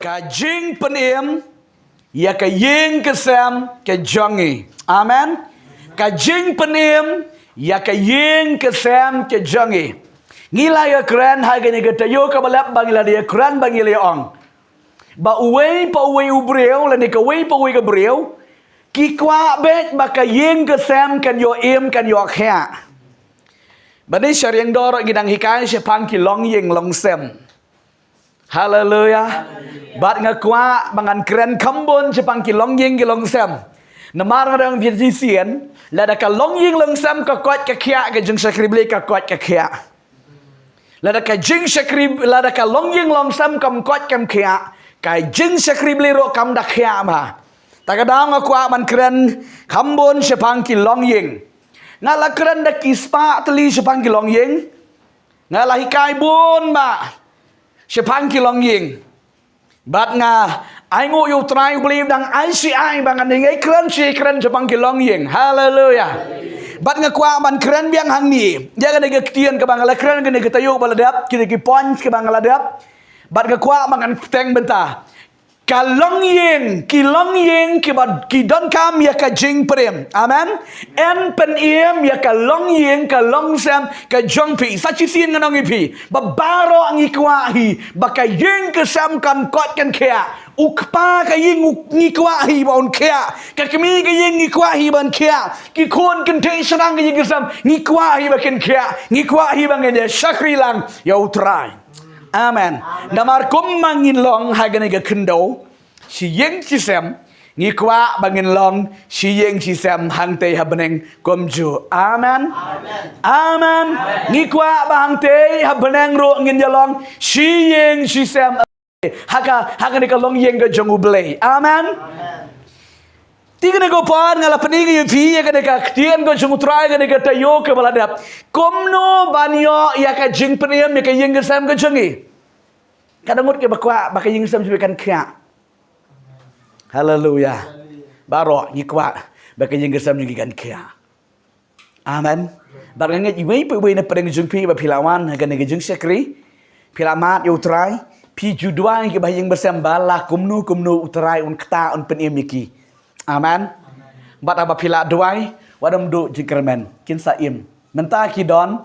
Kajing penim ya ka yeng kesem ke jongi. Amen. Kajing penim ya ka yeng kesem ke jongi. Ngila ya keren haga ni gata yo ka balap bangila dia keren bangila ong. Ba uwei pa uwei ubreu la ni ka uwei pa uwei ka breu. Ki kwa bet ba ka yeng kesem kan yo em kan yo khia. Ba ni syariang doro gidang hikai se pang ki long yeng long sem. Haleluya. Bat ngakwa bangan keren kambon sepang ki long yeng ki long sem. Namar ngadang virgisian lada ka long yeng long sem ka kot ka khia ka jing sakribli ka kot ka khia. Lada ka jing sakrib lada ka long yeng long sem kam kot kam khia. Ka jing sakribli ro kam dak khia ma. Takadang ngakwa man keren kambon sepang ki long yeng. Ngala keren dak kispa teli sepang ki long yeng. Ngala hikai bun ma. Sepang ki long yeng. Bat nga ai ngộ yêu trai believe dang ai si ai bangan ngai keren si keren sepang ki long yeng. Haleluya. Bat nga kwa man keren biang hang ni. Dia ga ketian ke bangala keren ga tayo baladap ki pon ke bangaladap. Bat nga kwa mangan teng benta. Kalong yeng ki don kam ya ka jing prem. Amen. En pen iem ya ka long yeng ka long sam ka jong pi. Sa chi sin nganong ipi. Ba baro ang ikwahi. Ba ka yeng ka sam kan kot kan kea. Ukpa ka yeng ngikwahi ba on kea. Ka kami ka yeng ngikwahi ban kea. Ki kon kan te sanang ka yeng ka sam ngikwahi ba kan kea. Ngikwahi ba ngene sakri lang ya utrai. Amen. Namar kum mangin long hagan ga kendo. Si yeng si sem ngikwa bangin long si yeng si sem hang te habeneng komju. Amen. Amen. Ngikwa bang te habeneng ro ngin jalong si yeng si sem haga ni ka long yeng ga jongu blay. Amen. Tiga nego pan ngala pening yu fi ya ka tien go jongu try ka ka tayo ka baladap. Komno banyo ya ka jing peniem ya ka yeng ga sem ga jongi. Kadangut ke bakwa baka yeng sem sebekan kya. Haleluya. Baro ngikwa baka yeng ga sem ngigan kya. Amen. Barang nget iwei pu na pedeng jung pi ba pilawan ga ne jung sekri. Pilamat yu try pi judwai ke bahing bersem bala kumnu utrai un kta un peniem iki. Amen. Bat aba pila duai wadam du jingkermen kin saim. Menta ki don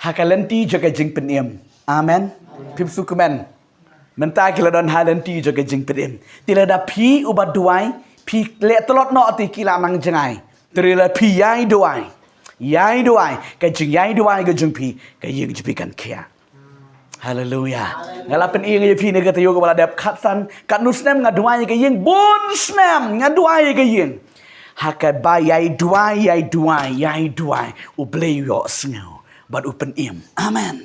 hakalenti jaga jing peniem. Amen. Pim sukumen. Menta ki don halenti jaga jing peniem. Tila da pi ubat duai pi le telot no ti kila mang jengai. Tila pi yai duai. Yai duai ka jing yai duai ka jing pi ka yeng jipikan kia. Haleluya. Ngalapen ing ye pi ne kata yo kepala dap katsan kat nusnem ngaduai ke yeng bon snem ngaduai ke yeng. Hakai ba yai duai u blay yo snow but open im. Amen.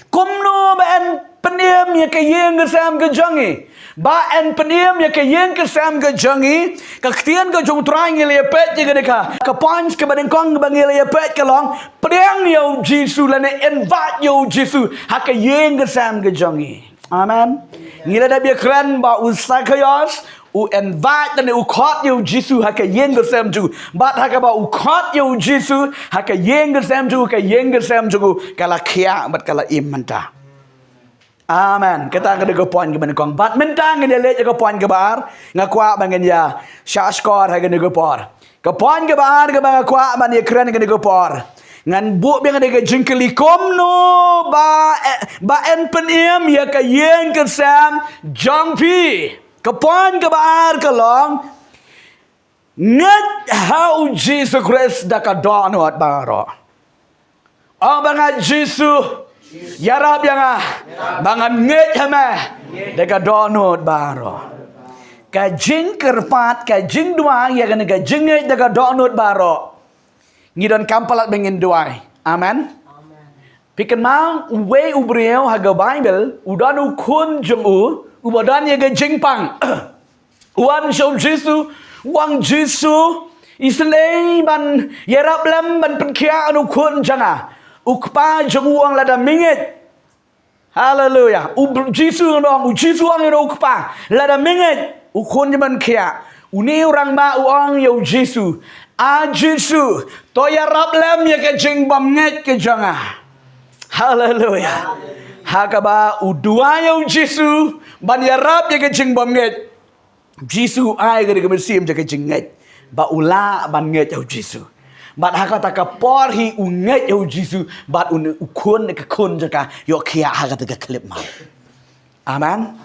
Kumno ba en peniem ye ke yeng ke sam ke jangi. Ba en peniem ye ke yeng ke sam ke jangi. Ka ktian ke jong trai ngi le pet ye ke deka. Ka points ke badeng kong ba ngi le pet ke long. Priang yo Jesu la ne invite yo Jesu. Ha ke yeng ke sam ke jangi. Amen. Ngi le da bi kran ba usai kayos. U invite dan u khot yo Jesu ha ke yeng ke sam ju. Bat ha ka ba u khot yo Jesu ha ke yeng ke sam ju ka yeng ke sam ju kala khia bat kala im manta. Amen. Kita ngade ko poin ke kong bat mentang ngade le ko poin ke bar ngakwa bangen ya sha score ha ngade ko por. Ko poin ke bar ke bang ngakwa man ye kren ngade ko por. Ngan bu bang ngade ke jingkeli komno ba en peniem ya ka yeng ke sam jong pi. Ko poin ke bar ke long ngat how Jesus Christ da ka donot baro. Oh bang Jesus ya rab yang bangan nget hama deka donut baro. Ka jing kerpat ka jing dua ya kan ka jing nget deka donut baro. Ngidon kampalat bengin duai. Amen. Pikan mau we ubriel haga Bible udan ukun jung ubadan ya ga jing pang. Wan shom Jesu wang Jesu islay ban ya rab lam ban penkia anu kun janga. Ukpa jeng lada mingit. Haleluya. Jisu ngong Jisu ang ukpa lada mingit. Ukun jaman kia. Uni orang ma uang yo Jisu. A Jisu to ya rab lem ya ke jeng bam nget ke janga. Haleluya. Hakaba udua yau Jisu ban ya rap ya ke jing bom nget. Jisu ai ke de sim ja ke jing nget. Ba ula ban nget yau Jisu. Bat hakata ka por hi u nget yau Jisu bat un ukun ke kun ja ka yo kia hakata ke klip ma. Amen.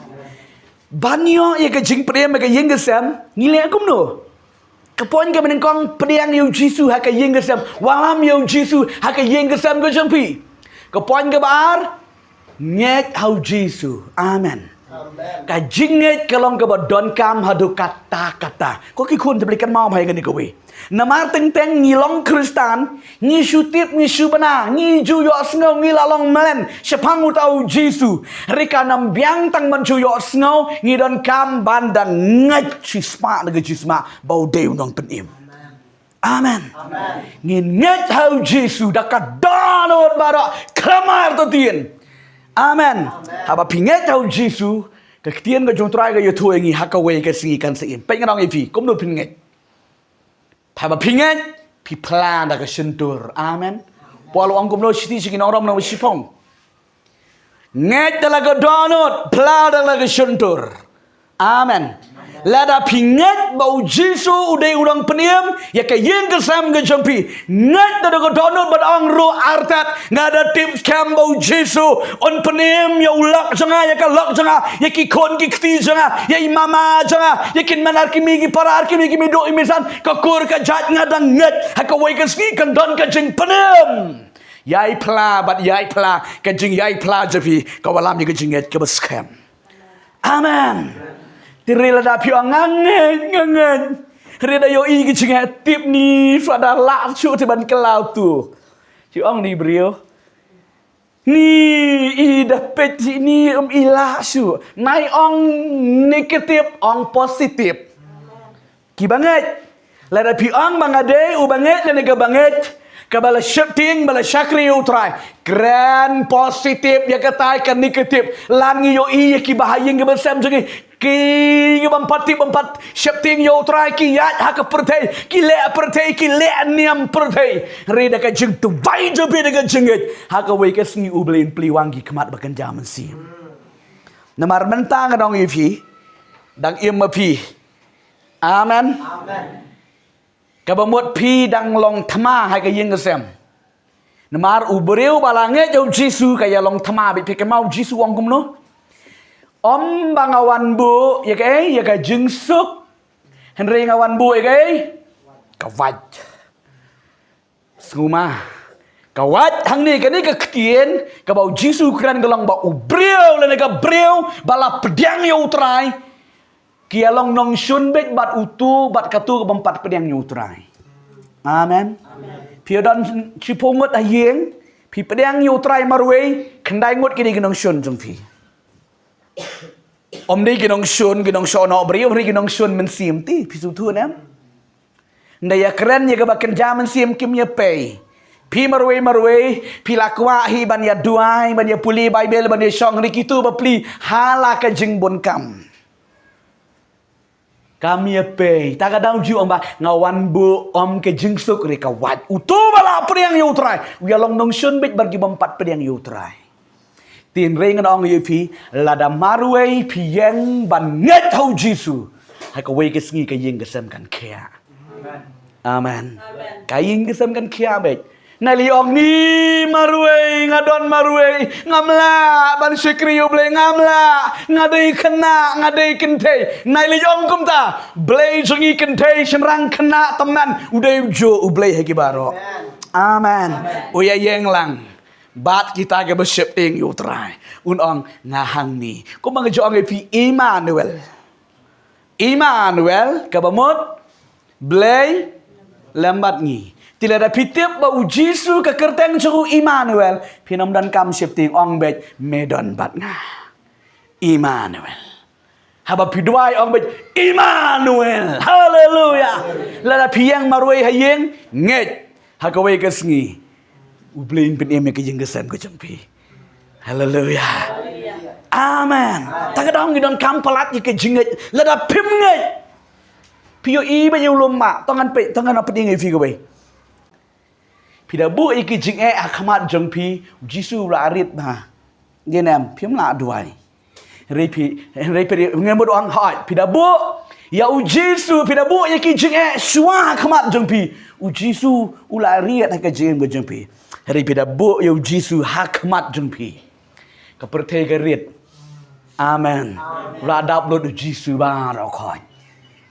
Banyo ya ke jing prem ke yeng ke sam ngile akum no. Kapon ke menengkong pediang yau Jisu ha ke yeng ke sam walam yau Jisu ha ke yeng ke sam ke jampi. Kapon ke bar nget hau Jisu. Amen. Ka jinget kalong ka don kam hadu kata-kata. Ko ki kun te belikan mau hai kan ko we. Namar teng-teng ngilong Kristan, ngi syutip ngi syubana, ngi ju yo sngo ngi lalong melen, sepang utau Jisu. Rika nam biang tang man ju yo sngo ngi don kam bandang nget chisma de chisma bau deu nong penim. Amen. Ngi nget hau Jisu dakat donot bara kramar to tien. Amen. Haba pinget hau Jisu ke tien ke jong trai ke yo tu ngi hakawai ke singi kan sein. Pe ngong ifi kom no pinget. Haba pinget pi plan da ke sentur. Amen. Polo ang kom no siti sigi norom no sipong. Nget talaga donot plan talaga sentur. Amen. Lada pinget bau Jisu udai urang peniem ya ke yeng ke sam ke jampi nget da ko donot bad ang ro artat ngada tips kam bau Jisu on peniem ya ulak janga ya ka lok janga ya ki kon ki kti janga ya mama janga ya kin manar ki mi ki parar ki mi ki mi do imisan ka kur ka jat ngadang nget ha ka wai ka ski kan don ka jing peniem yai pla bat yai pla ka jing yai pla japi ka walam ni ka jing nget ka baskam. Amen. Tirila da pio ngangen. Rida yo i ki chinga tip ni fada la chu te ban kelau tu. Chi ong ni brio. Ni i da peti ni ila su. Nai ong negatif ong positif. Ki banget. La da pio ong bangade u banget le nega banget. Kabala syuting bala syakri utrai. Grand positif ya katai kan negatif. Lan yo i ki bahayeng ke bersam jangi. Ki bampat syuting yo utrai ki ya hak pertai ki le pertai ki le niam pertai. Reda ka jeng tu vai jo be dengan jenget. Hak we ka sngi ublein pliwangi kemat bakan jaman si. Namar mentang dong ifi dang im pi. Amen. Amen. Kabamut pi dang long thama hai ka yeng sem. Namar ubreu balange jau Jisu kaya long thama bi pe mau Jisu wong kum no. Om bangawan bu ya ka jeng suk. Henry ngawan bu ya kawat. Suma. Kawat hang ni ka ketien ka bau Jisu kran galong ba ubreu le ka breu bala pedang yo utrai. Kia long nong shun bet bat utu bat katu ke bempat pedang nyutrai. Amen. Pio don cipongot ayeng pi pedang nyutrai marwei kendai ngot kini ginong shun jengfi. Om ni ginong shun no beri om ni ginong shun mensim ti pi sutu nem. Ndaya keren ya kebakan jaman sim kim ya pay. Pi marwei pi lakwa hi ban ya duai ban ya puli bible ban ya shong rikitu bapli hala ka jeng bon kam. Kami pe tak ada uji om ba ngawan bu om ke jingsuk reka wat utu bala priang yutrai wi long nong shun bit bagi bempat priang yutrai tin ring ong yupi lada marwei pieng ban nget hau Jisu ha ka wei ke sngi ka ying ke sem kan kia. Amen. Ka ying ke sem kan kia bet nali ong ni marwei ngadon marwei ngamla ban sekriyo ble ngamla ngadai kena ngadai kente nali ong kum ta ble jengi kente semrang kena teman udai jo ble hegi baro. Amen. Uya yeng lang bat kita ke besyepting yutrai un ong ngahang ni ko mang jo ong pi Emmanuel kabamot ble lambat ni Tila ada pitip bau Jisu ke kerteng suruh Emmanuel. Pinam dan kam shifting ong bet medon bat nga. Emmanuel. Haba pidwai ong bet Emmanuel. Haleluya. Lada piang marwai hayeng nget. Hakawai kesngi. Ublein pin eme ke jeng kesem ke jempi. Haleluya. Amen. Tagadong gidon kam palat ke jinget. Lada pim nget. Pio i ba yung luma. Tangan apa dingai fi kawai. Pida bu iki jing akamat jengpi Jisu rarit ba Genem phim la duai. Repi ngemut orang hai pidabu ya ujisu pidabu ya ki jeng suah khamat jeng pi ujisu ulariat ha ka jeng go jeng pi repi dabu ya ujisu hakmat jeng pi ka perthai ka riat amen la dap lo ujisu ba ro khoi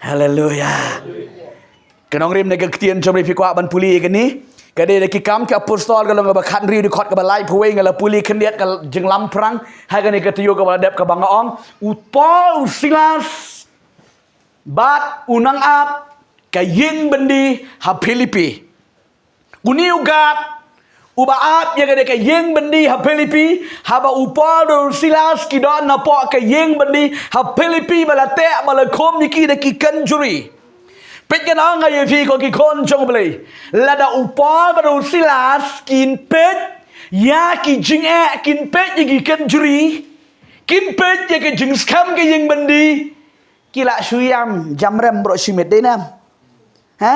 hallelujah kenong rim ne ka ktien jom repi kwa ban puli kan ni ka de ki kam ka apostol ka lo ba khan ri di khot ka ba lai phoi ngala puli khniat ka jeng lam prang ha ka ne ka tiyo ka ba dep ka bang ong u Paul Silas bat unang ap ka yin bendi ha Filipi uni ugat uba ap ya ka de ka yin bendi ha Filipi ha ba u Paul Silas ki don na po ka yin bendi ha Filipi ba la te ba la khom ni ki de ki kan juri Pet kan ang ay fi ko ki kon chong blei lada upal baru Silas kin pet ya ki jing kin pet ya ki kan juri kin pet ya ki jing skam ke yang bendi kila suyam jamrem bro simet de nam ha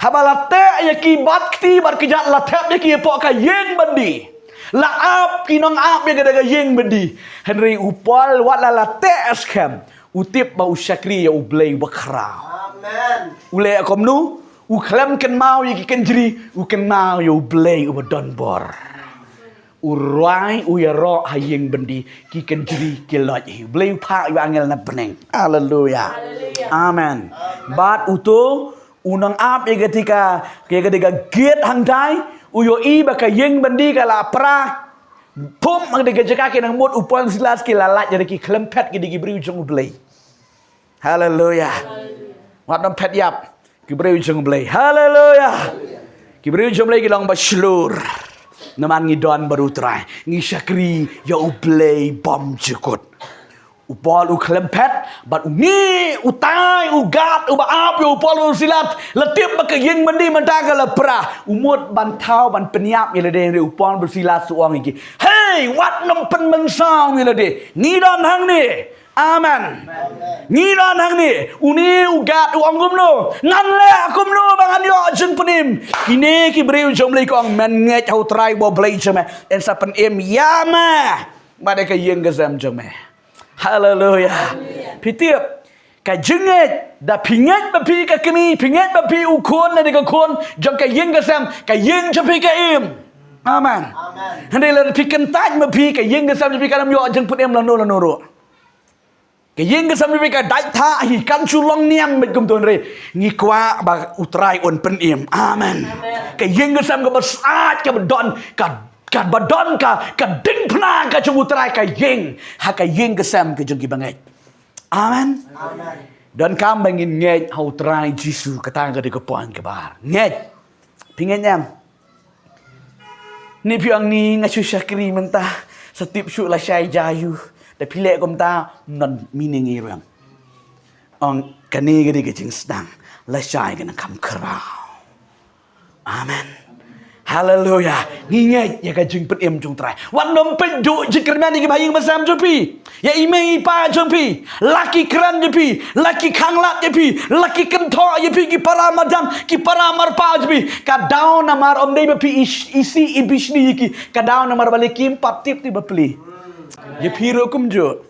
habalate ya ki bakti bar kijat latap ya ki po ka yang bendi la ap kinong ap ya ka yang bendi Henry upal wat la late skam utip ba usyakri ya ublei bakrau Amen. Ule akom nu, uklam kan mau ye kan jeri, ukan mau yo blay ubadon bor. Urai uyaro hayeng bendi ki kan jeri ki loj hi. Blay pa yu angel na beneng. Haleluya. Amen. Bat uto unang ap ye ketika get hangdai uyo i baka yeng bendi kala pra pum ang de jeka ke nang mot upon Silas ki lalat jadi ki klempet ki digi bri ujung blay. Haleluya. Wat nam pet yap ki breu jeng blai haleluya ki breu jeng blai ki long ba shlur naman ngi don baru trai ngi syakri ya ublei bom jekut upol u klempet bat ni utai ugat uba ap yo upol silat letip ba ke yeng mandi menta ka lepra umut ban thau ban peniap ye le de upol bersilat suang iki hey wat nam pen mengsang ye le de ni don hang ni Amen. Ngiran hang ni, uni ugat uang gumno, nganle gumno bangan yo jeng penim. Kini ki breu jom lei kong men nget hau trai bo blei jeme, en sa pen em yama. Bade ka yeng gazam jeme. Hallelujah. Pitiap ka jenget da pinget ba pi ka kini, pinget ba pi ukon na de ka kon, jong ka yeng gazam, ka yeng jepi ka em. Amen. Amen. Hande le pi kentaj ma pi ka yeng gazam jepi ka nam yo jeng penim la no. Cái yên cái xâm với cái đại tha hi căn chu long niam mit kum ton re ngi kwa ba utrai on pen im amen cái yên cái xâm cái ba saat cái ba don ka ba don ka ding phna ka chu utrai cái yên ha cái yên cái xâm cái jung ki bangai amen don kam bangin nge hau trai jisu katang ka de ko pon ke bar nge pingen nyam ni piang ni ngachu syakri mentah setip syuk la syai jayuแต่พี่เล่กมตานนมีเงี้ยเรื่ององกันนี่ก็ดีกับจิงสตังและชายกันคำคราวอาเมนฮาเลลูยางี้ไงอย่ากันจิงเป็นเอ็มจงไตรวันนมเป็นดุจิกระแมนที่บายิงมาแซมจงพี่อย่าอีเมย์ป้าจงพี่ลักกี้ครันจงพี่ลักกี้ขังลัดจงพี่ลักกี้กันทอจงพี่กิปารามาดัมกิปารามาร์ป้าจงพี่กระดาวนามาร์อมได้แบบพี่isi ibis ni ki กระดาวนามาร์บาลิกิมปัตติบที่แบบพลี Ye piro kumjo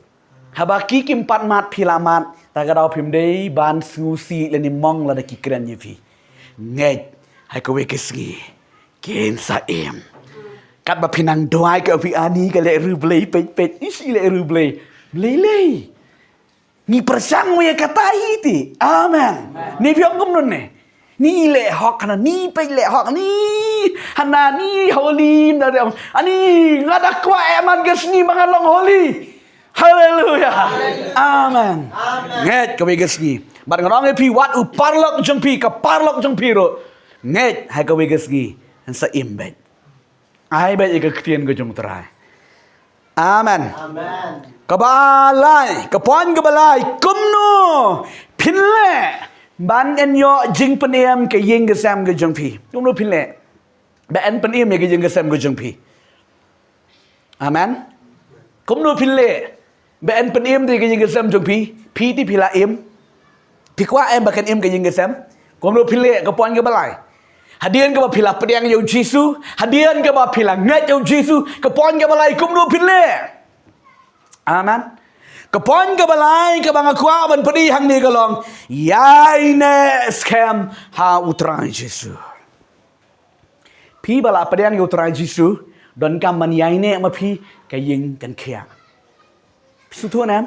habaki kim pat mat philamat ta ka dau phim dei ban susi le ni mong la da ki kren ye phi nge hai ko we ke ski ken sa em kat ba phinang doai ka phi ani ka le ru blei pe isi le ru blei le ni persang we kata iti amen ni pyong kum nun ne ni le hok kana ni pe le hok ni hana ni holy na ani ngada kwa eman ges ni mangan long holy hallelujah amen nget ka we ges ni bat ngong e pi wat u parlok jong pi ka parlok jong pi ro nget ha ka we ges ni an sa imbet ai bet ka ktien go jong trai amen ka balai ka pon ka balai kumno pinle ban en yo jing penem ke yeng ke sam ke jong pi tum lo pin le ba en penem ke yeng ke sam ke jong pi amen kum lo pin le ba en penem ke yeng ke sam jong pi ti pila em pi kwa em ba kan em ke yeng ke sam kum lo pin le ka pon ke balai Hadian ke pila pedang yo Jisu, hadian ke pila ngat yo Jisu, ke pon ke balai kum nu pile. Amen. Ke pon ke balai ke bang akwa ban pedi hang ni kalong. Yai ne scam ha utrai Jisu. Pi bala pedang yo utrai Jisu, don kam man yai ne ma pi ke yin kan kia. Sutu nam.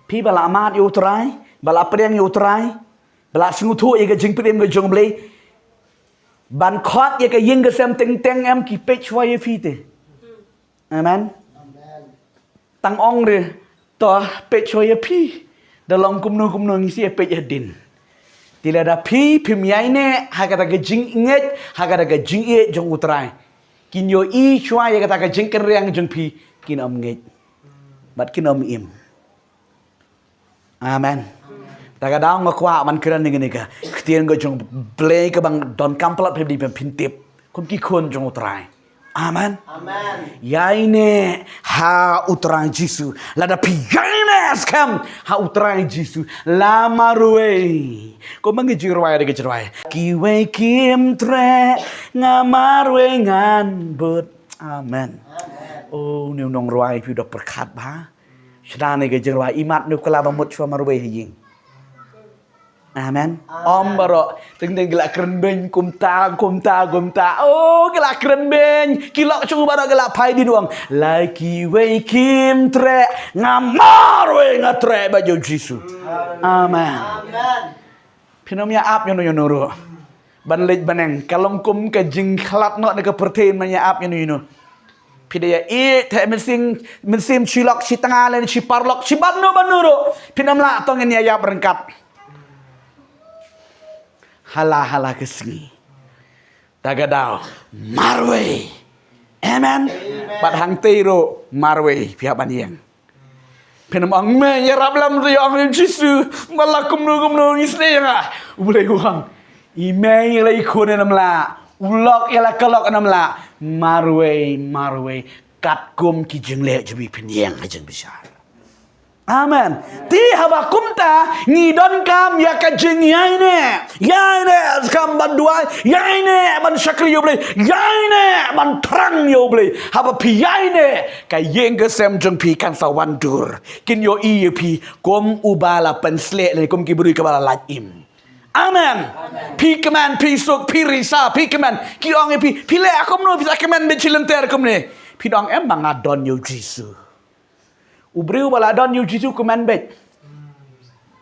Pi bala amat yo utrai, bala pedang yo utrai, bala sengutu ye ke jing pedem ke jong blei. Ban khot ye ke yin ke sem teng teng em ki pech wa ye fi te. Amen. Tang ong re to pech wa ye pi. Dalam kumno ngisi ye pech din. Tila da pi pim yai ne ha kata ke jing inget ha kata ke jing ye jong utrai. Kin yo i chwa ye kata ke jing ken riang jong pi kin om nget. Bat kin om im. Amen. Taga daw ngakwa man kiran ni ka. Ktian go jong blay ka bang don kampalat pebdi pintip. Kum ki kon jong utrai. Amen. Amen. Yaine ha utrai Jisu. Lada pi yaine skam ha utrai Jisu. La marwe. Ko mangi jirwai de jirwai. Kiwe kim tre ngamarwe ngan but. Amen. Oh niu nong rwai pi dok berkat ba. Sedang ni ke jirwai imat nu kala bamut chwa marwe hiying. Amen. Om baro ting gelak keren ben kumta. Oh gelak keren ben. Kilok chung baro gelak pai di duang. Laki we kim tre ngamar we ngatre baju Jisu. Amen. Amen. Pinomnya ap yono ro. Ban lej baneng kalong kum ke jing khalat no ke pertain manya ap yono. Pidaya i te mensim chilok si tengah len si parlok si banu ro. Pinamla tongen ya berengkat. Hala kesini. Tagadao marwe. Amen. Bat hang tiro marwe pihak baniang. Penamang me ya rablam riang Jisu malakum no isne nga. Ulay uang. Ime lay kunen namla. Ulok yala kalok namla. Marwe katkum ki jengle jabi peniang ajeng besar. Amen. Ti habakumta ngidon kam ya ka jeng yaine skam ban dua yaine ban syakri yo blei yaine ban terang yo blei haba pi yaine ka yeng ke sem jeng pi kan sawandur kin yo i pi kom ubala pensle le kom ki beri ka bala lajim. Amen. Pi keman pi sok pi risa pi keman ki ong pi le akom no bisa keman be chilenter kom ne pi dong em bang adon yo Jisu. Ubriu bala don yu Jisu kemen bet.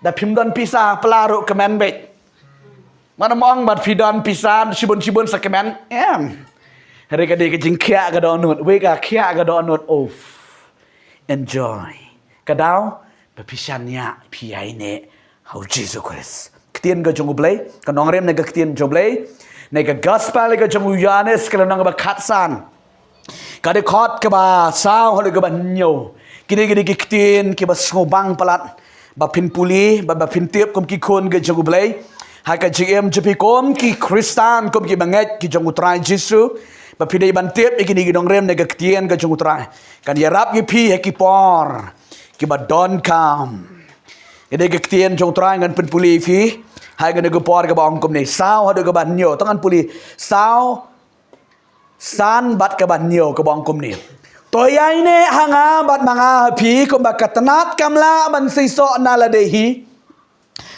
Da pim don pisah pelaruk kemen bet. Mana mong bat pidon pisah sibun sakemen. Hari kade ke jingkia ke donut, we ka kia ke donut. Oh. Enjoy. Kadau bepisannya piai ne hau Jisu Kristus. Ketien ke jongu blay, ke nongrem ne ke ketien joblay. Ne ke gospel ke jongu Yohanes ke nong ba katsan. Kade kot ke ba sao hol ke ba nyo. Kini kitin ki bas ngobang palat ba pinpuli ba pintip kom ki kon ke jongu blay ha ka gm jepi kom ki kristan kom ki banget ki jongu trai Jisu ba pidai bantip ikini gidong rem ne kitin ke jongu trai kan ya rap ki pi ki por ki ba don kam ide ke kitin jongu trai ngan pinpuli fi ha ga ne por ke ba ong kom ne sao ha de ke ban nyo tangan puli sao san bat ke ban nyo ke bang kom ne Toyai ne hanga bat manga pi ko bakatanat kamla ban siso naladehi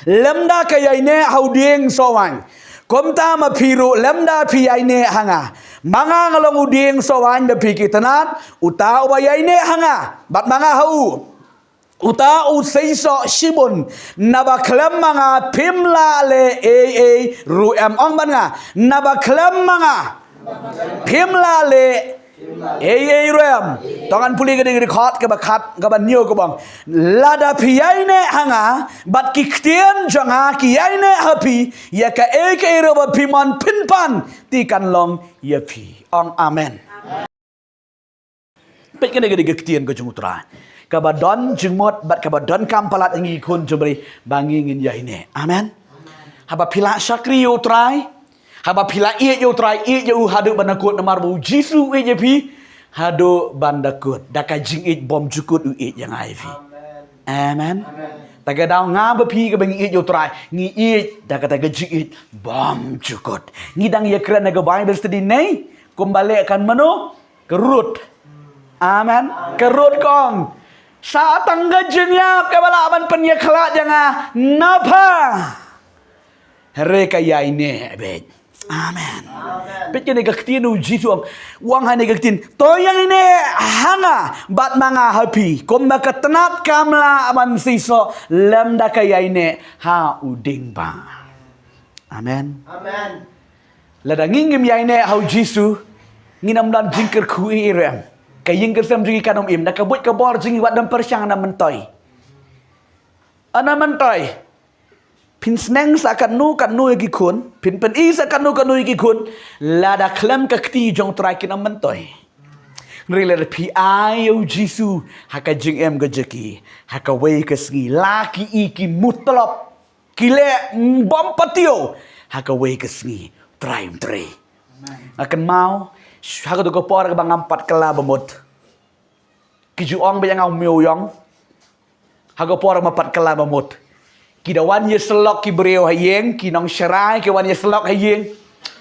lemda kayai ne hauding sowan komta ma piru lemda pi ai ne hanga manga ngalong uding sowan de pi kitanat uta bayai ne hanga bat manga hau uta u siso shibun nabaklam manga pimla le ru em ong ban nga nabaklam manga pimla le Rem tangan puli gede khot ke bakat ke ban nyo ke bang lada piyai ne hanga bat ki ktien janga ki yai ne happy ya ka ro ba piman pinpan ti kan long ya pi ong amen pe gede ktien ke jungutra ka badon jengmot bat ka badon kampalat ngi kun jobri bangi ngin yai ne amen haba pila syakri yo try haba pila yo try yo hadu banakut namar bu Jisu pi hado bandakut daka jingit bom jukut yang ai fi Amen. Taga daw nga ba pi ka bang iit yo try. Ngi iit daga taga jiit bam jukot. Ngi dang ya kran naga Bible study nei kumbalik kan mano kerut. Amen. Kerut kong. Sa tangga jenyap ka balaban penya khala janga napa. Hare kaya ini bet. Amen. Peknya negaktin uji tuam. Wang ha negaktin. Toyang ini hanga bat mga happy. Kung makatanat kamla aman siso lemda kaya ini ha uding ba. Amen. Amen. Lada ngingim ya ini hau Jisu nginamdan jingkir kuirem. Kayingkir sem jingi kanom im nakabut kabor jingi wat dan persyang na mentoy. Ana mentoy. Pin seneng sakan nu yagi kun, pin pen i sakan nu yagi kun, lada klem kakti jong terakin amantoy. Nrila pi ayo Jisu haka jing em gajeki, haka wei kesgi laki iki mutlop kile bom patio haka wei kesgi traim tre. Akan mau haka tu kopor ke bang empat kela bemut. Kijuang bayang au miu yong. Haka por empat kela bemut. Kidawan ye selok ki beriau hayeng, ki nong syarai ki wan ye selok hayeng.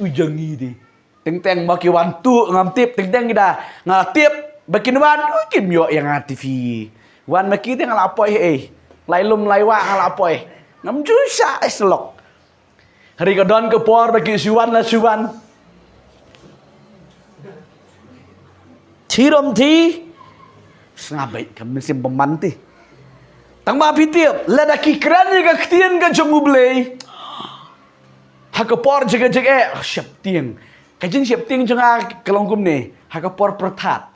Ujangi di. Teng-teng ma ki wan tu ngam tip teng-teng kita ngatip bakin wan kim yo yang TV. Wan ma ki teng lapoi Lai lum lai wa lapoi. Ngam jusa selok. Hari kadon ke por bagi siwan la siwan. Chirom ti. Snabai kami sim pemanti. Tang ma pitip, ladaki kran jaga ketian ka jong ublay. Hakapor jaga siap tiang. Kajing siap tiang janga kelongkum ni. Hakapor pertat.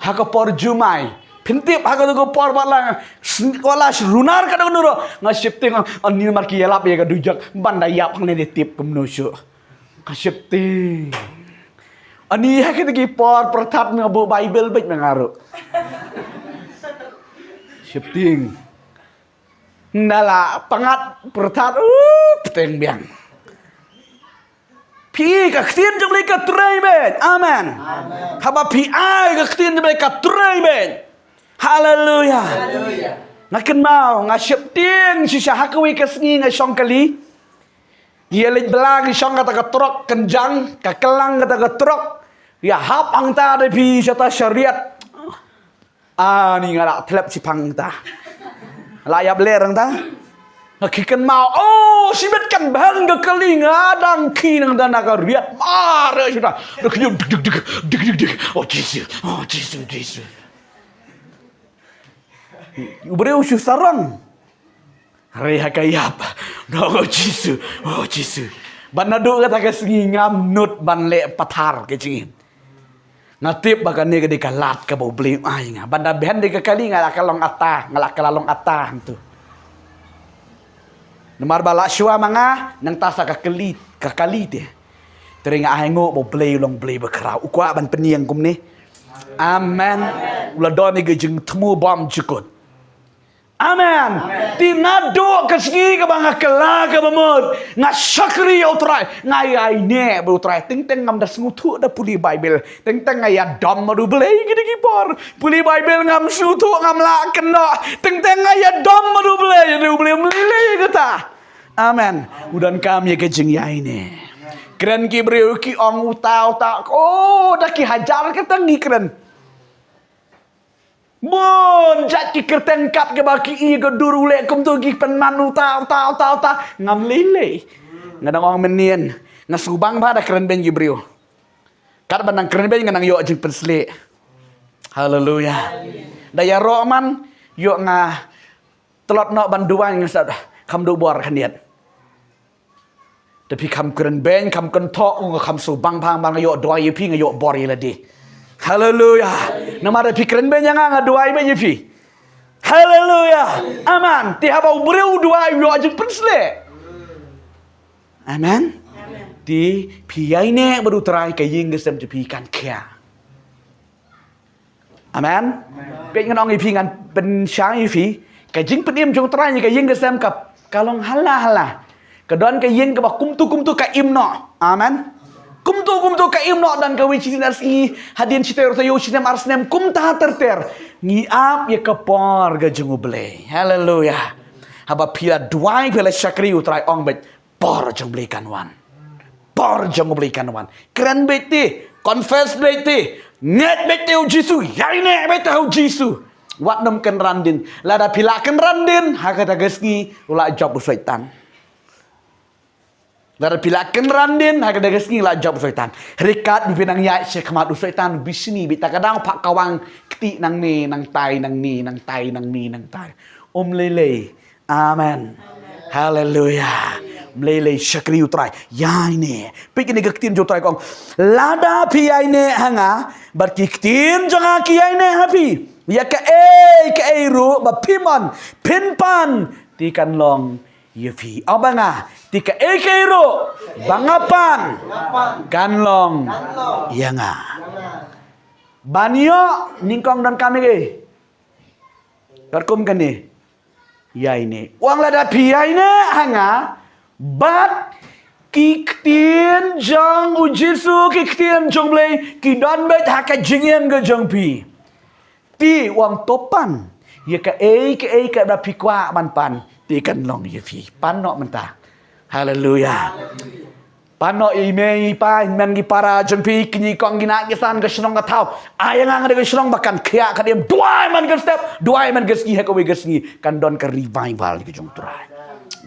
Hakapor jumai. Pintip hakapor balang. Wala runar ka nuro. Nga siap tiang ani marki yalap ya ka dujak bandayap ni tip kumnusyo. Ka siap tiang. Ani hakit ki por pertat nga bo Bible baik mengaru. Shifting. Nala pangat pertat peteng biang. Pi kaktin jom leka tray ben. Amen. Haba pi ai kaktin jom leka tray ben. Hallelujah. Hallelujah. Ngaken mau nga shifting sisa hakawi kasngi nga syong kali. Yelit belang syong kata ketrok kenjang kakelang kata ketrok. Ya hap ang ta de pi syata syariat. Ni ngala telap si pang ta. Layap lerang ta. Ngakikan mau. Oh, sibet kan bang ke kali ngadang ki nang dana ka riat. Mare sudah. Deknyum dik. Oh Jesus. Oh Jesus. Ubreu su sarang. Reha kayap. No Jesus. Oh Jesus. Banado kata ka ngam nut ban le pathar ke cingin. Ngatip bagan ni ke kalat ke bau beli ai nga banda ben de kali ngala kalong ata ngala kalalong ata tu nomar bala syua manga nang tasa ka kali te teringa ahengo bau beli long beli bekrau ukwa ban peniang kum ni amen ula don ni gejeng temu bom jukut amen tinado kasgi ka banga kala ka bamod nga sakri utrai ngai ai ne utrai ting teng ngam das ngutu da puli Bible ting teng ngaya dom madu belai gidi gipor puli Bible ngam sutu ngam la keno ting teng ngaya dom madu belai melile kata amen udan kami ke jeng ya ini keren ki breu ki ong utau tak oh dak ki hajar kata ngi keren Bon, jat ki kerten kap ke baki i ke durule kum tu ki pen manu ta ngam lele. Ngadang orang menien, ngasubang ba da keren ben gibriu. Kat banang keren ben ngadang yo jeng pensle. Haleluya. Daya roman yo nga telot no banduan ngasad kam do bor kaniat. Tapi kam keren ben kam kentok ngam subang bang bang yo doa yepi ngayo bor yeladi. Haleluya. Namara pikiran ben yang ngaduai ben yepi. Haleluya. Aman. Ti haba ubreu duai yo ajeng pensle. Amen. Ti piyai ne baru terai kaying gesem ti pikan kia. Amen. Pe ngan ong ipi ngan pen syai fi kajing penim jong terai kaying gesem kap kalong hala. Kedon kaying ke kum tu ka im no. Amen. Kumtu ka imno dan ka wichi sinasi hadin chiter to yo chinem arsnem kumta terter ngiap ya kapor ga junguble. Hallelujah. Haba pila duai pila syakri utrai ong bet por junguble kanwan. Por junguble kanwan. Keren beti confess beti net beti u Jisu yaine beti u Jisu. Wat nam ken randin lada pila ken randin hakata gesgi ula job syaitan. Lada pila ken randin hakata gesgi ula job syaitan. Rekat bipinang ya syekmat syaitan bisni bita kadang pak kawang kti nang ni nang tai nang ni nang tai nang ni nang tai. Lele. Amen. Hallelujah. Mlele syakri utrai. Yaine. Pikini gektin jutrai kong. Lada pi yaine hanga. Berkiktin jangan ki yaine hapi. Ya ke ru ba pimon pinpan tikan long yepi abanga tika ke ru bangapan kanlong yanga banyo ningkong dan kami ke karkum kan ni ya ini uang lada pia ini hanga bat kiktian jang ujisu kiktian jong blay kidon bet haka jingyan ke jong pi ti uang topan ya ke dah pikwa pan ti kan long ya pi pan no mentah haleluya pan no ime pa men gi para jempi kini kong gina kisan ke snong ka thau ayang ang ke snong bakan khia ka dem duai man ke step duai man ke ski ha ko we ski kan don ke revival ke jong trai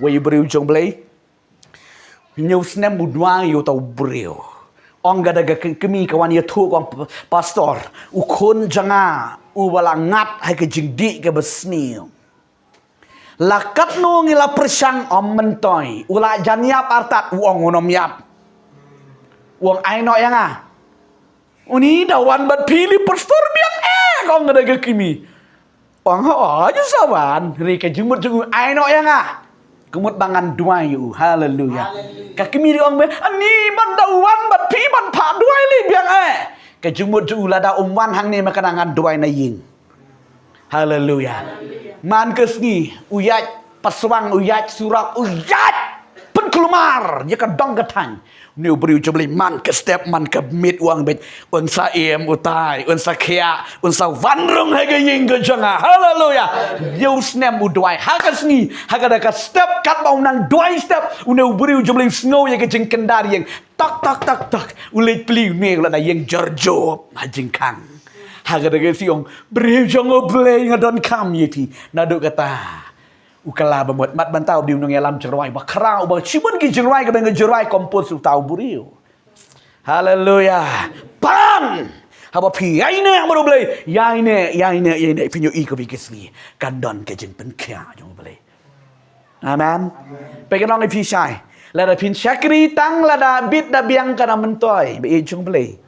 we beriu jong blai nyau snem budwang yo tau beriu ong gada kemi kawan ya tu kong pastor ukun janga ubala ngat hai ke jingdi ke besni lakat nu ngila persang om mentoi ula janyap artat uang unom yap uang aino yang uni dawan bat pilih pastor biang kong gada kemi uang aja sawan ri ke jumut jungu aino yang kemut bangan dua yu haleluya kakimi di ong be ani man dawan bat pi man pa dua li biang ke jumut ju lada umwan hang ni makanangan dua na ying haleluya man kesni uyat paswang uyat surak uyat pen kelumar je ka dong ketang ni beriu jebli man ke step man ke mit uang bet un sa em utai un sa khia un sa vanrung ha ge ying ge janga haleluya yo snem udwai ha kesni ha ka ka step kat bau nang doi step un beriu jebli snow ye ge jing kendar yang tak ulit pli ni la da yang jorjob ha jing kang ha ka ge siong beriu jong oblei ngadon kam yeti naduk kata ukala bamot mat bantau diu nang yalam jerwai ba krau ba chibun ki jerwai ka bang jerwai kompos utau buriu haleluya pan haba pi yaine amro blai yaine pinyo i ko bikisni kandon ke jing pen kya jong blai amen peganong i pi shai la da pin syakri tang la da bit da biang kana mentoi be jong blai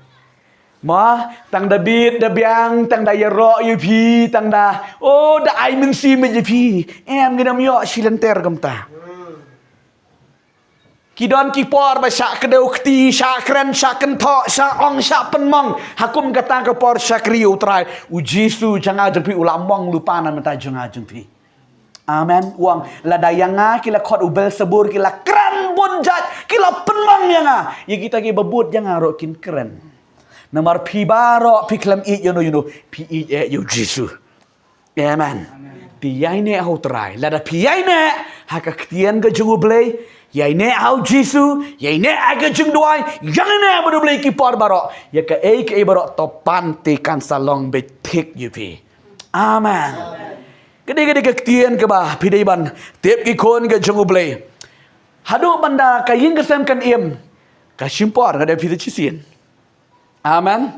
ma tang da bit da biang tang da yero yu pi tang da da ai men si me yu pi em ginam yo silenter gamta kidon ki por ba syak kedeu kti syak kren syak kentho syak ong syak penmong hakum kata ke por syakri utrai ujisu janga jepi ulamong lupa na mata janga jepi amen uang la dayanga kila khot ubel sebur kila kran bonjat kila penmong yanga ye kita ki bebut janga rokin keren Namar pi baro pi klam i you know pi i you Jisu. Amen. Ti yaine au trai. Lada pi yaine haka ktien ga jungu blai. Yaine au Jisu, yaine aga jung duai, yaine badu blai ki por baro. Ya ka e baro topan ti kan salong betik you pi. Amen. Gede ga ktien ke ba pi dei ban tep ki kon ga jungu blai. Hadu banda ka ying kesem kan iem. Ka simpor ga de pi chisin. Amen.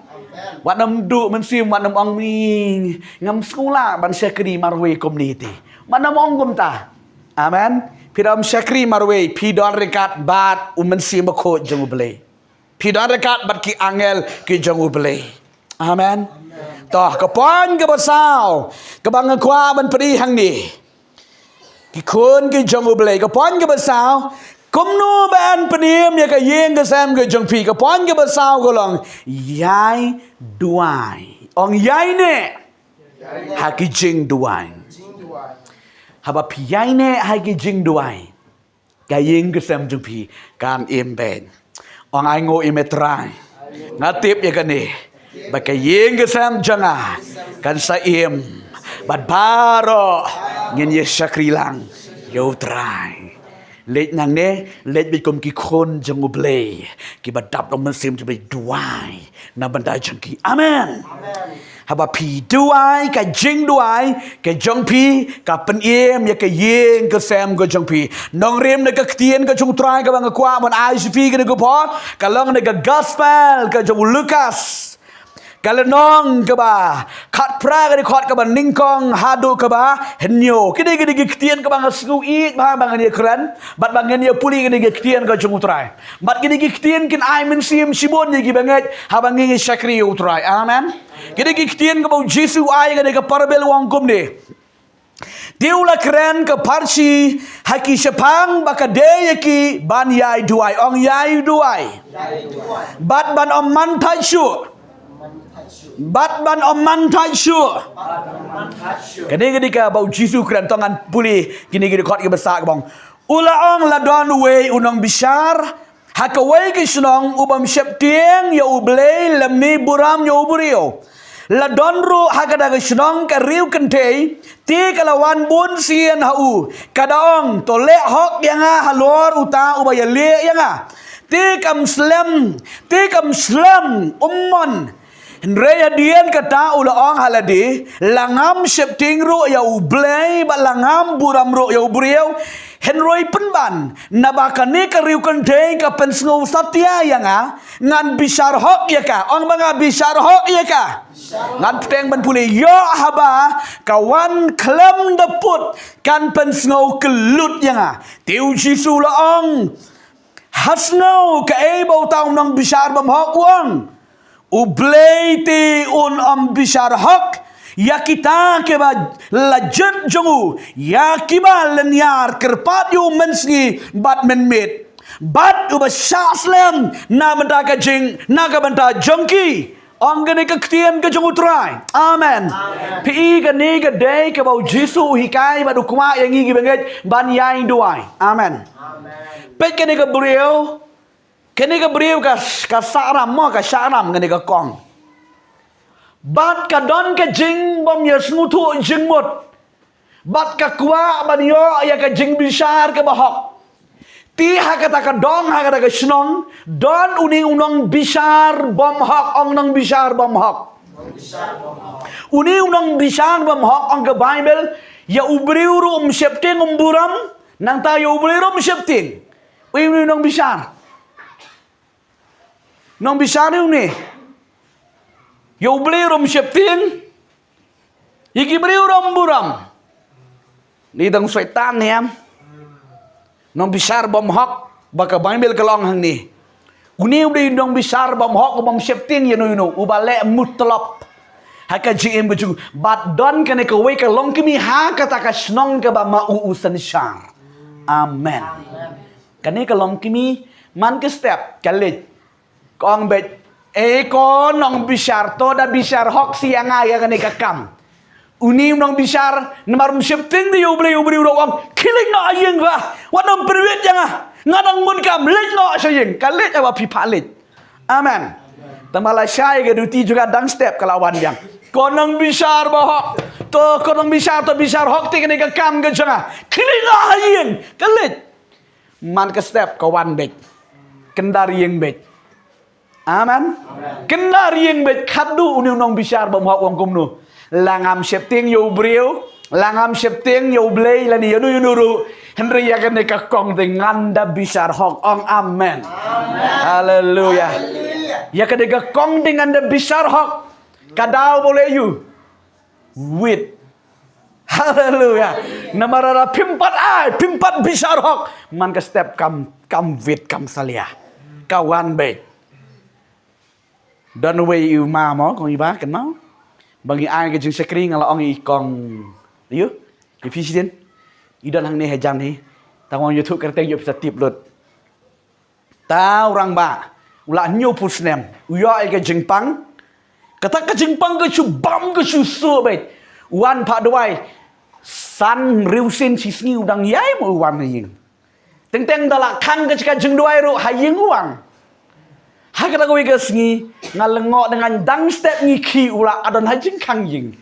Wat nam du mensim wat nam ong ni ngam sekolah ban syakri marwe community. Wat nam ong gumta. Amen. Pidam syakri marwe pidon rekat bat mensim ko jangu bele. Pidon rekat bat ki angel ki jangu bele. Amen. Toh kapon ke basau. Kabang kwa ban peri hang ni. Ki kun ki jangu bele kapon ke basau. Kumnu ban peniem ya ka yeng ke sam ke jong pi ka pon ke basau ko long yai duai ong yai ne ha ki jing duai ha ba pi yai ne ha ki jing duai ka yeng ke sam jong pi kan em ben Ong ai ngo imetrai. Ngatip ya kan ni. Baka yeng kesam janga. Kan saim. Bad baro. Ngin ye sakrilang. Yo trai. Lết nàng nè, lết bị công kỳ khôn trong ngục lệ, kỳ bà đạp lòng mình xem cho bị đuôi, nằm bàn tay chẳng kỳ, amen. Hà bà phì đuôi, cái chính đuôi, cái trong phì, cái bên em, ya cái yên, cái xem cái trong phì, nong rem này cái tiền, cái trong trai, cái bằng qua, bằng ai sẽ phi cái này cái pot, cái long này cái gospel, cái trong Lucas. Kalau nong ke ba khat pra ke khot ke ba ning kong hadu ke ba henyo kini kitien ke bang sku eat ba bang ni kran bat bang ni puli kini kitien ke chung utrai bat kini kitien kin ai men sim sibon ni banget ha bang ngi sakri utrai amen kini kitien ke ba Jesu ai ke parabel wang kum ni diula kran ke parsi haki sepang baka de ki ban yai duai ong yai duai bat ban om man thai shu Bat ban oman thai sure. Kini bau Jisu kran tongan puli kini khot ke besar ke bang. Ulaong la don we unong bishar hakawai ke snong ubam sep tieng ya ublei lemni buram ya ubrio. La don ru hakada ke snong ka riu kentei ti kalawan bun sien hau kadaong tole hok yang halor uta ubaya le yang ti kam slam ummon Raya dian kata ulaong haladi langam septing ro ya ublay ba langam buram ro ya ubriyaw henroy penban nabakani kariu kenteng ka pensngo satya ya nga ngan bisar hok ya ka ong mga bisar hok ya ka ngan teng ban puli yo haba kawan klem daput kan pensngo kelut ya nga tiu Jisu laong hasno ka ebo taw nang bisar bam hok uang Ubleiti un bishar hak ya kita ke ba lajet jongu ya kiba lenyar kerpat yu menski bat menmit bat uba shaslem na benta ka jing na ka benta jongki ong gani ka ktien ka jongu trai amen pi ka ni ka day ka ba Jisu hikai ba dukma yang ngi benget ban yai duai amen pet ka ni ka buriau kini ka beriu ka saram mo ka saram kini ka kong. Bat ka don ka jing bom ya smutu jing mut. Bat ka kwa ban yo ya ka jing bisar ka bahok. Ti ha kata ka don ha kata ka snong don uning unong bisar bom hok ong nong bisar bom hok. Uning unong bisar bom hok ong ka Bible ya ubriu rum septing umburam nang tayo ubriu rum septing. Uning unong bisar. Nong bisar ni yo beli rum septin iki beli rum buram ni dang setan ni am nong bisar bom hok baka Bible kelong hang ni uni beli nong bisar bom hok bom septin ya no ubale mutlop haka jim baju bat don kene ka we ka long kimi ha kata ka snong ka ba ma usan syar amen kane ka long kimi man ke step kalit Kong bet ko nong bisar to da bisar hok siang ya kan ikakam unim nong bisar namarum septing di ubri uang kiling no ayeng ba wanam perwit yang ngadang mun kam lej no sayeng kalit apa pipalit amen tamala syai ke duti juga dang step kalawan yang konong bisar bahok to konong bisar to bisar hok ti kan ikakam ke janga kiling no ayeng kalit man ke step kawan bet kendari yang bet Amen. Kena rieng bet kadu uni unong bisar bom hok wong kumnu. Langam septing yo briu, langam septing yo blei lani yo nuru. Henry ya kan ka kong dengan da bisar hok ong amen. Haleluya. Ya kan ka kong dengan da bisar hok. Kadau boleh you. Wit. Haleluya. Namarara pimpat bisar hok. Man ka step kam wit kam salia. Kawan bet. Don way you ma mo kong iba kan mau bagi ai ke jing sekring ala ong I kong you ke presiden idan hang ni hejam ni tawang YouTube kerteng yo bisa tip lut ta orang ba ula nyu pusnem uyo ai ke jing pang kata ke jing pang ke chu bam ke chu su bet wan pa doi san riu sin si sngi udang yai mo wan ni teng teng dala khang ke jing doi ro haying uang Hakata ko igasngi ngalengok dengan dang step ngiki ula adon hajing kang ying.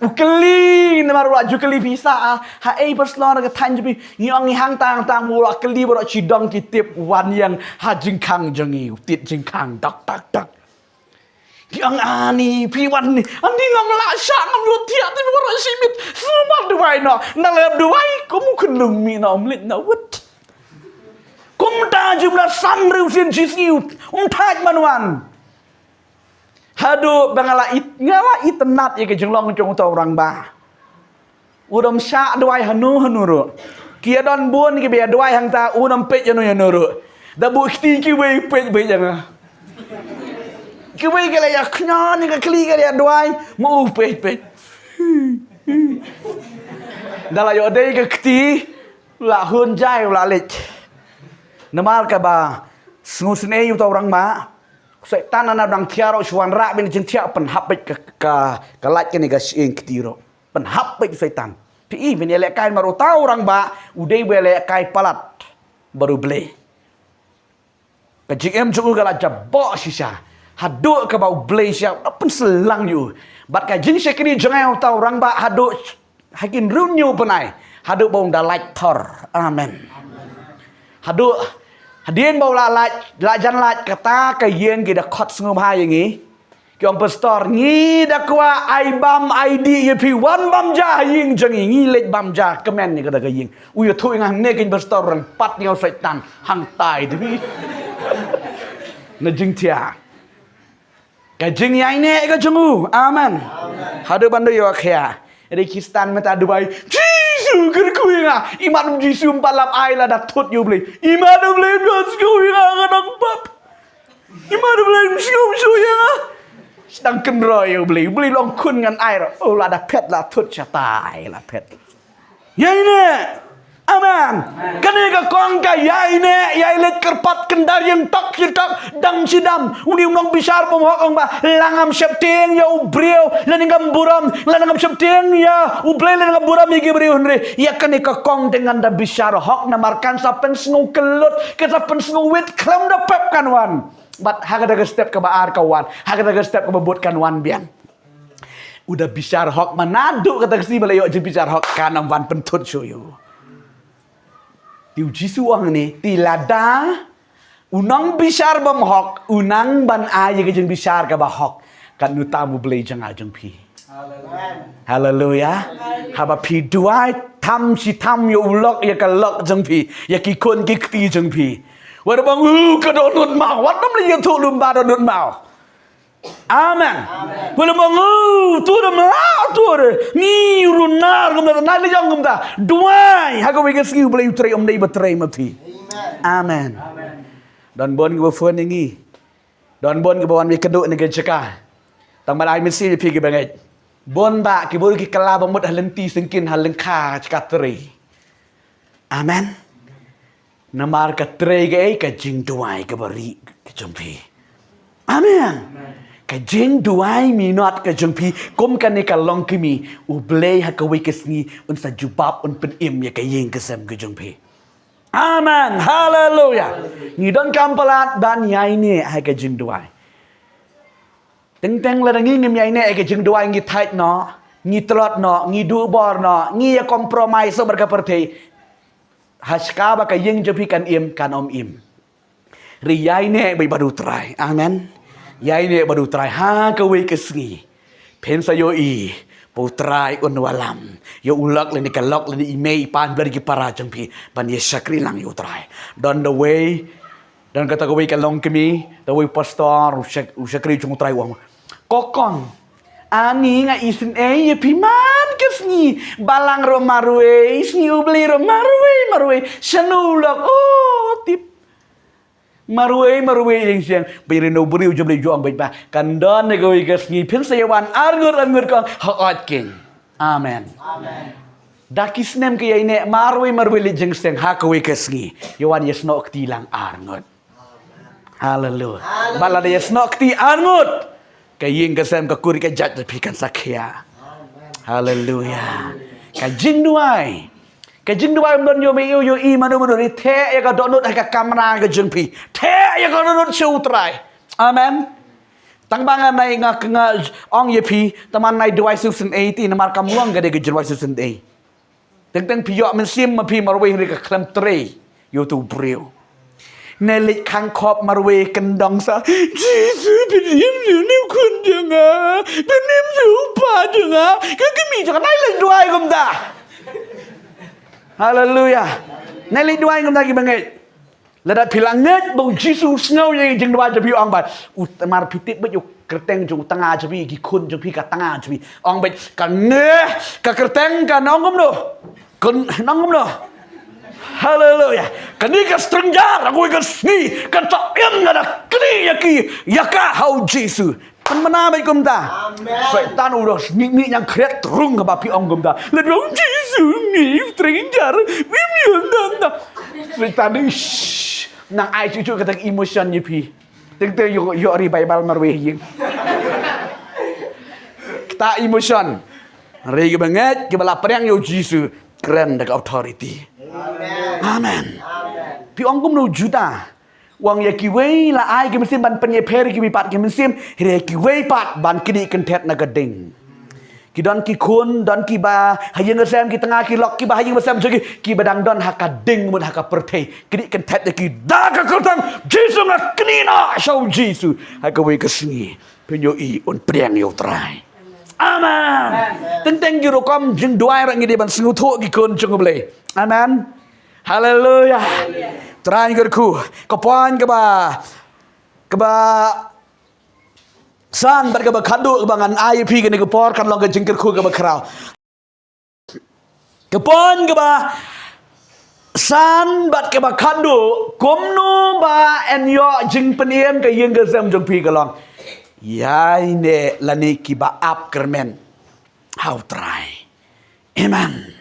Ukeli namaru ajukeli bisa ha ei perslor ke tanjubi nyong hang tang tang mula keli bro cidong kitip wan yang hajing kang jengi tit jing kang dak dak dak. Yang ani piwan ni ani ngam la sha ngam lu tia ti bro simit semua duai no nalem duai kum kun lumi no omlit no wut. Kum ta jumlah samriu sin jisiu taj manuan. Hadu ngalaitenat ya ke jenglong jong tau orang ba. Udam sya duai hanu ru. Kia don buon ke bia duai hang ta udam pet yanu ru. Da bu ti ki wei pet be jang. Ki wei ke la ya knya ni ke kli ke ya duai mu pet. Dala yo dei ke kti la hun jai la lech. Namal ka ba snusne yu tau orang ba. Setan anak orang tiaro suan rak bin jeng tiap penhapit ke lait ke ni gasing ketiro penhapit setan pi bin elek kain baru tahu orang ba udai belek kai palat baru beli ke jm juga gala jabok sisa haduk ke bau beli siap apa selang you bat ka jing sekri jangan tahu orang ba haduk hakin runyu penai haduk bau dah light thor amen haduk Hadirin bau lajan kata ke yen kita kot sengum hai yang ni. Kiong pastor ni dak kwa ai bam ID ye pi wan bam ja ying jeng ngi lek bam ja kemen ni kata ke ying. Uyo thu ngang ne kin pastor ran pat ngau setan hang tai tu. Na jing tia. Ka jing yai ne ka jengu. Amen. Hadu bandu yo khia. Ri Kristan mata Dubai. Jisu kerkui nga. Iman Jisu palap ai la dak thut yu bli. Iman bli skui nga kadang pap. Iman bli skui nga. Sedang kenroy yu bli long kun ngan ai ro. Oh la dak pet la thut cha tai la pet. Yai ne. Amen. Kene ka kong ka yai ne yai let kerpat kendar yang tak kitak dang sidam uni unong bisar pomohong ba langam septeng ya ubriu leningam buram leningam septeng ya ublei leningam buram igi briu henry ya kene ka kong dengan da bisar hok namarkan sapen sngu kelut ke sapen sngu wit klam da pep kanwan bat hagada ga step ka baar kawan hagada ga step ka babut kanwan bian udah bisar hok manadu kata kesi balayo je bisar hok kanam wan pentut suyu Tiu Jisu ang ni tilada unang bisar bam hok unang ban ay ke jeng bisar ka ba hok kan utamu blei jeng ajeng pi haleluya haba pi duai tam si tam yo ulok ya ka lok jeng pi ya ki kon ki kti jeng pi wa bang ka do nut mau wat nam le tu lum ba do nut mau amen wala bang tu dam la tu ni runar gum da nai le jong gum da duai ha ko we ke skiu blei utrai om dei batrai ma pi amen don bon ke fon ngi don bon ke bawan mi keduk ni ke ceka tang balai mesti pi ke bangai bon ba ke bol ki kala bamut halenti sengkin halengka ceka tri amen namar ka tre ke ka jing duai ke bari ke jompi amen ka jing duai minot ka jompi kom kan ni ka long kimi u blei ha ka wikes ni un sa jubab un pen im ya ka ying kesem ke jompi amen haleluya ni don kampalat ban yai ni ha ka jing duai teng teng la ngi ngim yai ne ka jing duai ngi thait no ngi tlot no ngi du bor no ngi ya compromise so berka pertei haska ba ka ying jompi kan im kan om im ri yai ne bai badu trai amen Yai ne baru try ha ka we kesngi pen sa yo I po try on walam yo ulak le ni kalok le ni email pan bari ki para jangpi ban ye sakri lang yo try don the way dan kata ko we kalong kemi the way pastor sakri chung try wang kokong ani nga isin ye piman kesngi balang ro marwe isni ubli ro marwe shanulak oh tip Marwe yang siang pirino beriu jom juang baik bah kandon nego ikas ngi pin sayawan argur kong hot king amen dakis nem ke ine marwe li jeng siang hako ikas ngi yawan yesno tilang arngut haleluya balada yesno ti arngut kaying kesem ke kuri ke jat pikan sakya haleluya kajing duai Kajing dua mdon yo me yo I manu manu ni the ya ka donut ka kamera ka jengpi the ya ka donut show try Amen. Tang bangan nai nga ong ye pi taman nai 2018 namar kamuang gade ge 2018. Teng piyo men sim ma pi marwe ri ka klam tre yo tu brio. Nelik kang kop marwe kendong sa Jesu penim ni kun janga penim su pa janga ka kemi janga nai le duai gum da. Hallelujah. Nai le duai gum da ki bangai. Ladat pilanget bau Jesu snow yang jeng dua jabi ong bat utamar pitit bet yo kerteng jung tengah jabi ki kun jung pi ka tengah jabi ong bet kan ne ka kerteng kan ong gum do kun nong gum do. Haleluya. Kani ka strengjar aku ka sni ka tak yang ada kini yaki yaka hau Jesu. Kan mana baik gum ta. Amen. Setan udah ni yang kret rung ka pi ong gum ta. Le dong Jesu ni strengjar bim yang ta. Setan ni nang ai cucu kata emotion ye pi. Teng yo ri Bible marwe ying. Kita emotion. Ri banget ke bala perang yo Jesu keren dak authority. Amen. Pi ong kum no juta. Wang ya ki wei la ai ki mesim ban penye peri ki pat ki mesim re ki wei pat ban kini kentet na gading. Ki don ki kun don ki ba hayeng ngesem ki tengah ki lok ki ba hayeng ngesem jogi ki badang don haka ding mun haka pertei kini kentet ki da ka kertang Jesu nga kini na show Jesu haka wei kesini penyo I on priang yo trai. Amen. Teng juro kom jeng duai ra ngi de ban singu tho ki kun jeng ble. Amen. Haleluya. Trai gerku kapan ke ba san bat ke ba kadu bangan ai pi ke ni ke por kan long ke jeng gerku ke ba krau. Kapan ke ba san bat ke ba kadu komno ba en yo jeng peniem ke yeng ke zam jeng pi ke long. Yai ne lani ki ba ap kermen. How try. Amen.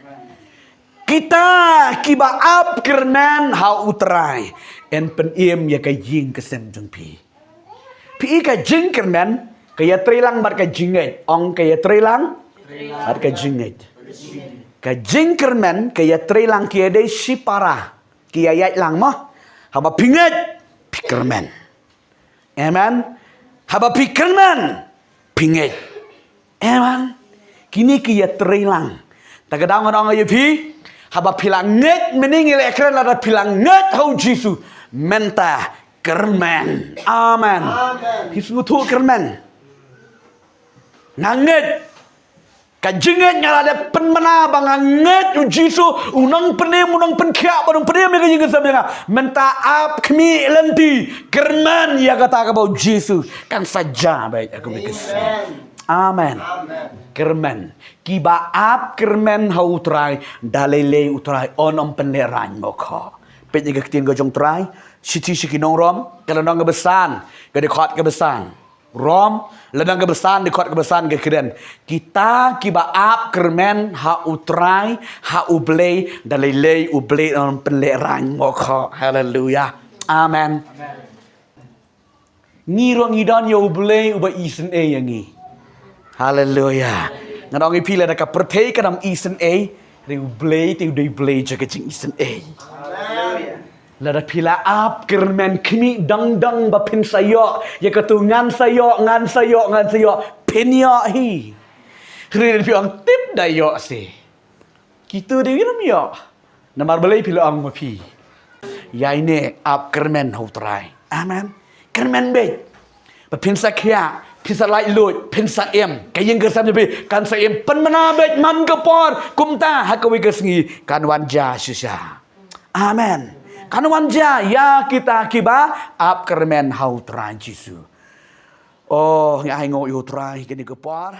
Kita kiba up kermen how utrai en peniem ya ka jing kesem jeng pi. Pi ka jing kermen kaya trilang bar ka jinget ong kaya trilang bar ka jinget. Ka jing kermen kaya trilang kia de sipara kia yat lang mah haba pinget pi kermen. Amen. Haba pi kermen pinget. Amen. Kini kia trilang. Tagadang orang ayu pi haba pilanget meningil ekran lada pilanget hau Jesu menta kermen. Amen. Hisu tu kermen. Nanget kajinget nyala penmana banganget u Jesu unang penem unang penkia barang penem yang kajinget sabnya menta ap kami lenti kermen ya kata kabau Jesu kan saja baik aku mikir. Amen. Kermen. Kiba ap kermen hau utrai. Dalele utrai. Onom peneran mokha. Pet yang ketien gojong trai. Siti sikinong rom. Kalau nong kebesan. Gede kot kebesan. Rom. Ledang kebesan. Di kot kebesan. Kekeren. Kita kiba ap kermen hau utrai. Hau ublei. Dalele ublei onom peneran mokha. Haleluya. Amen. Ngiro ngidon yo ublei uba isen e yang ni. Haleluya. Ngadong ipila na kapertay ka ng isen A. Riu blay, tiyo day blay jaga jing isen A. Lada pila ap kermen kini dang ba pin sayo. Ya katu ngan sayo. Pinya hi. Riu piang tip dayo si. Kita dia wiram yo. Namar balay pila ang mapi. Ya ini ap kermen hutray. Amen. Kermen be. Ba pin sakya. Pisa lai lut, pensa em, kayeng kesam jabi, kan sa em, penmenabet man kepor, kumta, hakawi kesengi, kan wanja susah. Amen. Kan wanja, ya kita kiba, ap kermen hau trai Jesu. Oh, ngai ngau yu trai, kini kepor.